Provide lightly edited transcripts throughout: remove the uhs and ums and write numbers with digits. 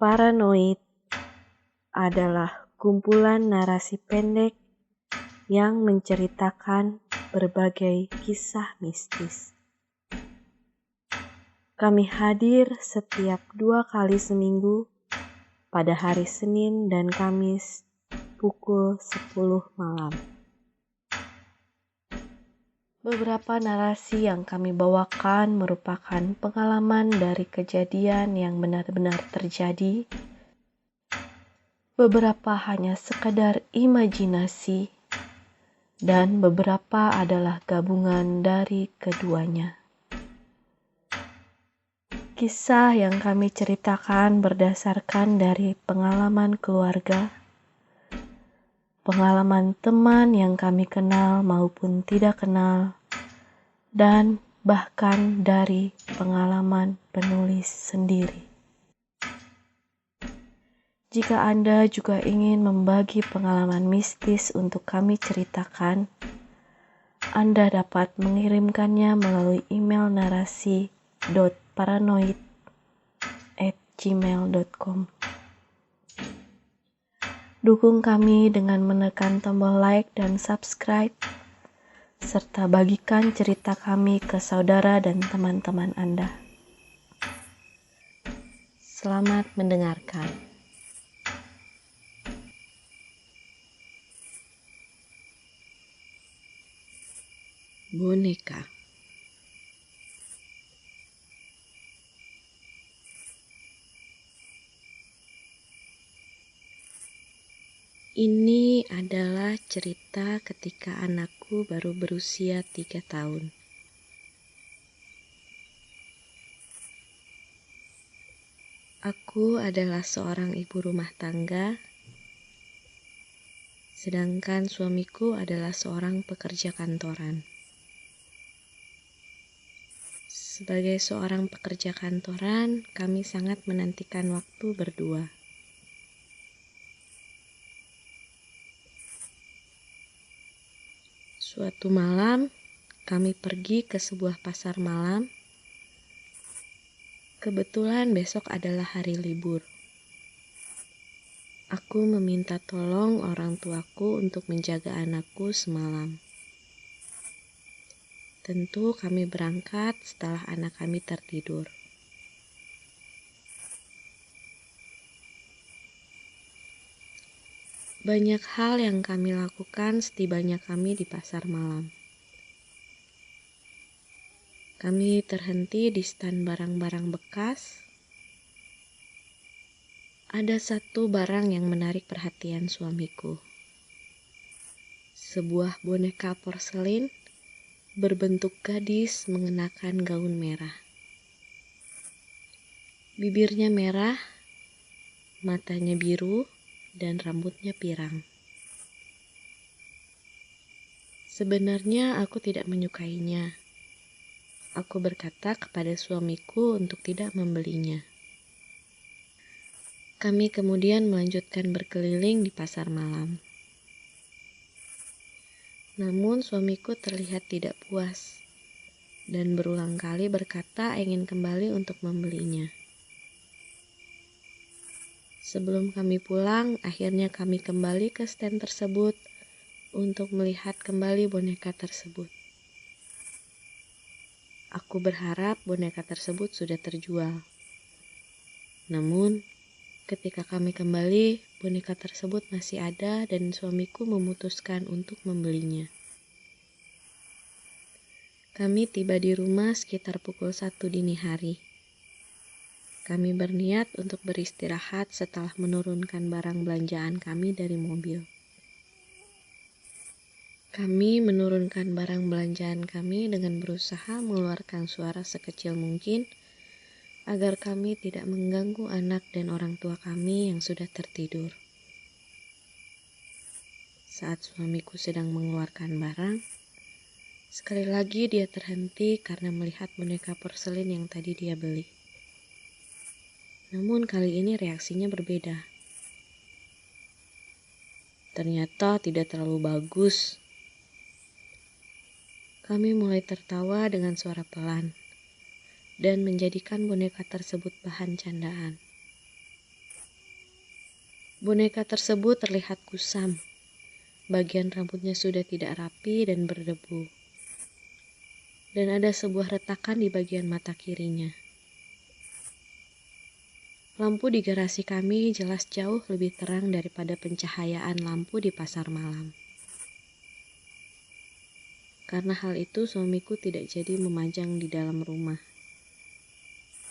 Paranoid adalah kumpulan narasi pendek yang menceritakan berbagai kisah mistis. Kami hadir setiap 2 kali seminggu pada hari Senin dan Kamis pukul 10 malam. Beberapa narasi yang kami bawakan merupakan pengalaman dari kejadian yang benar-benar terjadi. Beberapa hanya sekadar imajinasi, dan beberapa adalah gabungan dari keduanya. Kisah yang kami ceritakan berdasarkan dari pengalaman keluarga, pengalaman teman yang kami kenal maupun tidak kenal, dan bahkan dari pengalaman penulis sendiri. Jika Anda juga ingin membagi pengalaman mistis untuk kami ceritakan, Anda dapat mengirimkannya melalui email narasi.paranoid@gmail.com. Dukung kami dengan menekan tombol like dan subscribe, serta bagikan cerita kami ke saudara dan teman-teman Anda. Selamat mendengarkan. Boneka. Ini adalah cerita ketika anakku baru berusia 3 tahun. Aku adalah seorang ibu rumah tangga, sedangkan suamiku adalah seorang pekerja kantoran. Sebagai seorang pekerja kantoran, kami sangat menantikan waktu berdua. Suatu malam, kami pergi ke sebuah pasar malam. Kebetulan besok adalah hari libur. Aku meminta tolong orang tuaku untuk menjaga anakku semalam. Tentu kami berangkat setelah anak kami tertidur. Banyak hal yang kami lakukan setibanya kami di pasar malam. Kami terhenti di stand barang-barang bekas. Ada satu barang yang menarik perhatian suamiku. Sebuah boneka porselin berbentuk gadis mengenakan gaun merah. Bibirnya merah, matanya biru, dan rambutnya pirang. Sebenarnya aku tidak menyukainya. Aku berkata kepada suamiku untuk tidak membelinya. Kami kemudian melanjutkan berkeliling di pasar malam. Namun suamiku terlihat tidak puas dan berulang kali berkata ingin kembali untuk membelinya. Sebelum kami pulang, akhirnya kami kembali ke stand tersebut untuk melihat kembali boneka tersebut. Aku berharap boneka tersebut sudah terjual. Namun, ketika kami kembali, boneka tersebut masih ada dan suamiku memutuskan untuk membelinya. Kami tiba di rumah sekitar pukul 1 dini hari. Kami berniat untuk beristirahat setelah menurunkan barang belanjaan kami dari mobil. Kami menurunkan barang belanjaan kami dengan berusaha mengeluarkan suara sekecil mungkin agar kami tidak mengganggu anak dan orang tua kami yang sudah tertidur. Saat suamiku sedang mengeluarkan barang, sekali lagi dia terhenti karena melihat boneka porselin yang tadi dia beli. Namun kali ini reaksinya berbeda. Ternyata tidak terlalu bagus. Kami mulai tertawa dengan suara pelan dan menjadikan boneka tersebut bahan candaan. Boneka tersebut terlihat kusam. Bagian rambutnya sudah tidak rapi dan berdebu. Dan ada sebuah retakan di bagian mata kirinya. Lampu di garasi kami jelas jauh lebih terang daripada pencahayaan lampu di pasar malam. Karena hal itu suamiku tidak jadi memajang di dalam rumah.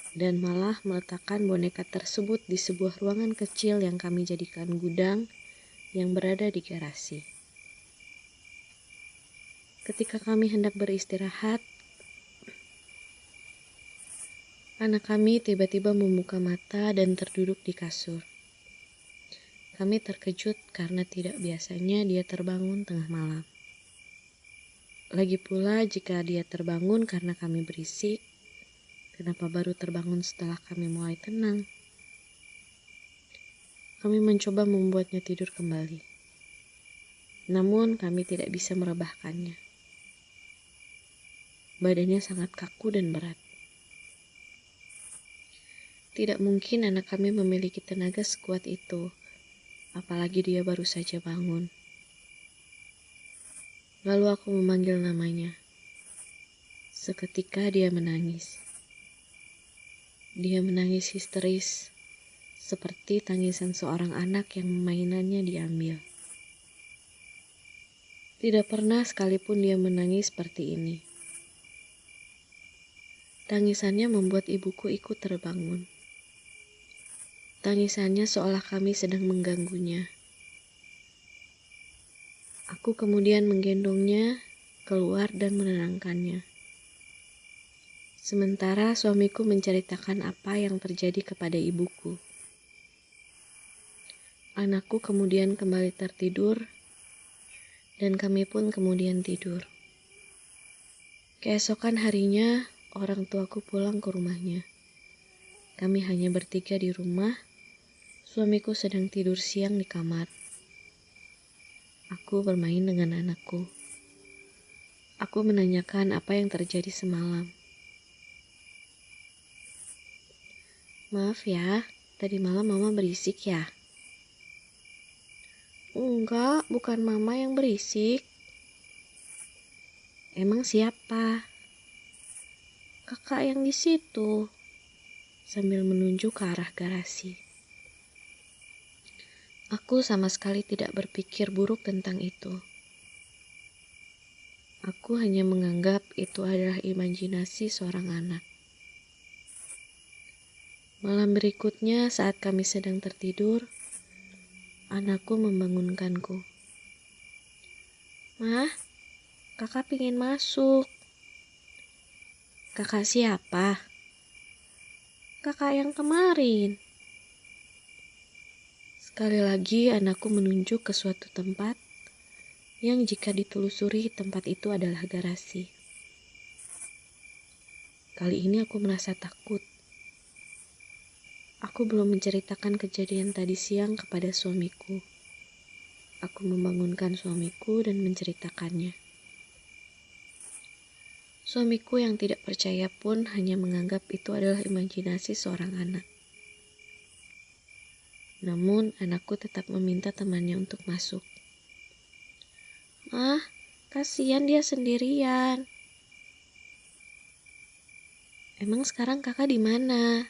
Dan malah meletakkan boneka tersebut di sebuah ruangan kecil yang kami jadikan gudang yang berada di garasi. Ketika kami hendak beristirahat, anak kami tiba-tiba membuka mata dan terduduk di kasur. Kami terkejut karena tidak biasanya dia terbangun tengah malam. Lagi pula jika dia terbangun karena kami berisik, kenapa baru terbangun setelah kami mulai tenang? Kami mencoba membuatnya tidur kembali. Namun kami tidak bisa merebahkannya. Badannya sangat kaku dan berat. Tidak mungkin anak kami memiliki tenaga sekuat itu, apalagi dia baru saja bangun. Lalu aku memanggil namanya. Seketika dia menangis. Dia menangis histeris, seperti tangisan seorang anak yang mainannya diambil. Tidak pernah sekalipun dia menangis seperti ini. Tangisannya membuat ibuku ikut terbangun. Tangisannya seolah kami sedang mengganggunya. Aku kemudian menggendongnya keluar dan menenangkannya. Sementara suamiku menceritakan apa yang terjadi kepada ibuku. Anakku kemudian kembali tertidur, dan kami pun kemudian tidur. Keesokan harinya, orang tuaku pulang ke rumahnya. Kami hanya bertiga di rumah, suamiku sedang tidur siang di kamar. Aku bermain dengan anakku. Aku menanyakan apa yang terjadi semalam. Maaf ya, tadi malam mama berisik ya? Enggak, bukan mama yang berisik. Emang siapa? Kakak yang di situ, sambil menunjuk ke arah garasi. Aku sama sekali tidak berpikir buruk tentang itu. Aku hanya menganggap itu adalah imajinasi seorang anak. Malam berikutnya saat kami sedang tertidur, anakku membangunkanku. Mah, kakak pingin masuk. Kakak siapa? Kakak yang kemarin. Sekali lagi anakku menunjuk ke suatu tempat yang jika ditelusuri tempat itu adalah garasi. Kali ini aku merasa takut. Aku belum menceritakan kejadian tadi siang kepada suamiku. Aku membangunkan suamiku dan menceritakannya. Suamiku yang tidak percaya pun hanya menganggap itu adalah imajinasi seorang anak. Namun anakku tetap meminta temannya untuk masuk. Mah, kasihan dia sendirian. Emang sekarang kakak di mana?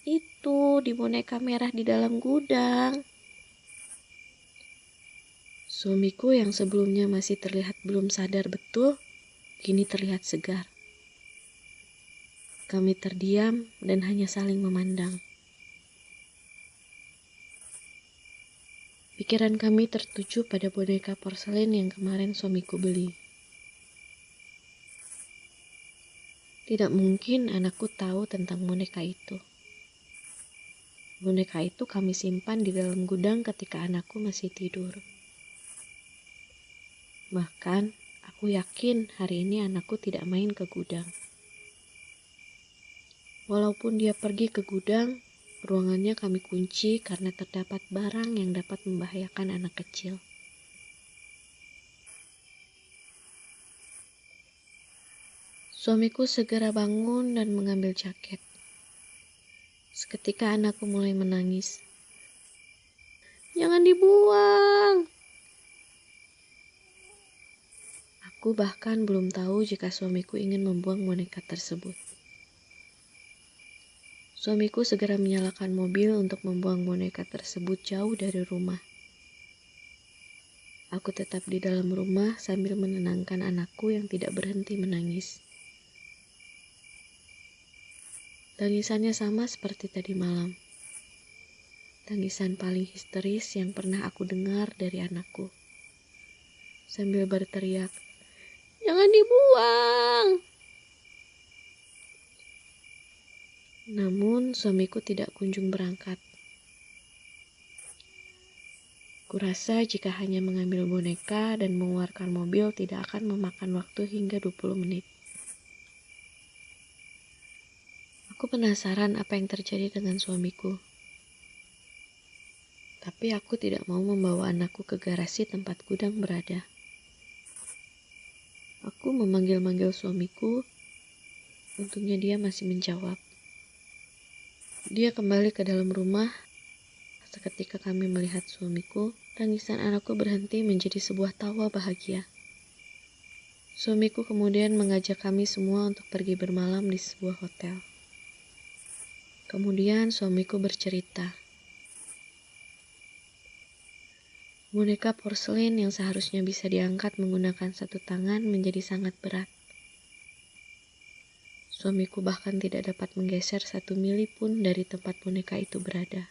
Itu di boneka merah di dalam gudang. Suamiku yang sebelumnya masih terlihat belum sadar betul, kini terlihat segar. Kami terdiam dan hanya saling memandang. Pikiran kami tertuju pada boneka porselen yang kemarin suamiku beli. Tidak mungkin anakku tahu tentang boneka itu. Boneka itu kami simpan di dalam gudang ketika anakku masih tidur. Bahkan, aku yakin hari ini anakku tidak main ke gudang. Walaupun dia pergi ke gudang, ruangannya kami kunci karena terdapat barang yang dapat membahayakan anak kecil. Suamiku segera bangun dan mengambil jaket. Seketika anakku mulai menangis. Jangan dibuang. Aku bahkan belum tahu jika suamiku ingin membuang boneka tersebut. Suamiku segera menyalakan mobil untuk membuang boneka tersebut jauh dari rumah. Aku tetap di dalam rumah sambil menenangkan anakku yang tidak berhenti menangis. Tangisannya sama seperti tadi malam. Tangisan paling histeris yang pernah aku dengar dari anakku. Sambil berteriak, "Jangan dibuang!" Namun suamiku tidak kunjung berangkat. Kurasa jika hanya mengambil boneka dan mengeluarkan mobil tidak akan memakan waktu hingga 20 menit. Aku penasaran apa yang terjadi dengan suamiku. Tapi aku tidak mau membawa anakku ke garasi tempat gudang berada. Aku memanggil-manggil suamiku, untungnya dia masih menjawab. Dia kembali ke dalam rumah. Seketika kami melihat suamiku, tangisan anakku berhenti menjadi sebuah tawa bahagia. Suamiku kemudian mengajak kami semua untuk pergi bermalam di sebuah hotel. Kemudian suamiku bercerita. Boneka porselen yang seharusnya bisa diangkat menggunakan satu tangan menjadi sangat berat. Suamiku bahkan tidak dapat menggeser 1 mili pun dari tempat boneka itu berada.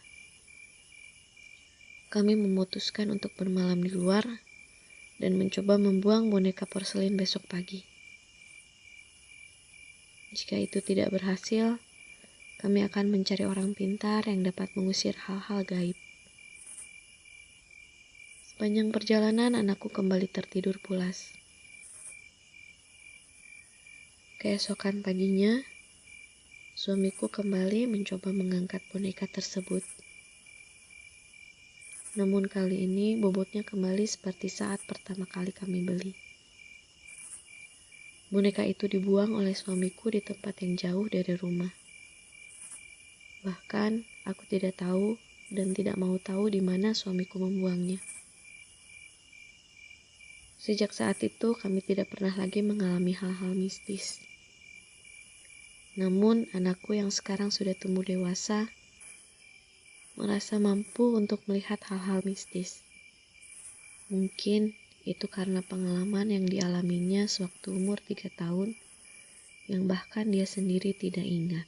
Kami memutuskan untuk bermalam di luar dan mencoba membuang boneka porselen besok pagi. Jika itu tidak berhasil, kami akan mencari orang pintar yang dapat mengusir hal-hal gaib. Sepanjang perjalanan, anakku kembali tertidur pulas. Keesokan paginya, suamiku kembali mencoba mengangkat boneka tersebut. Namun kali ini bobotnya kembali seperti saat pertama kali kami beli. Boneka itu dibuang oleh suamiku di tempat yang jauh dari rumah. Bahkan aku tidak tahu dan tidak mau tahu di mana suamiku membuangnya. Sejak saat itu kami tidak pernah lagi mengalami hal-hal mistis. Namun anakku yang sekarang sudah tumbuh dewasa merasa mampu untuk melihat hal-hal mistis. Mungkin itu karena pengalaman yang dialaminya sewaktu umur 3 tahun yang bahkan dia sendiri tidak ingat.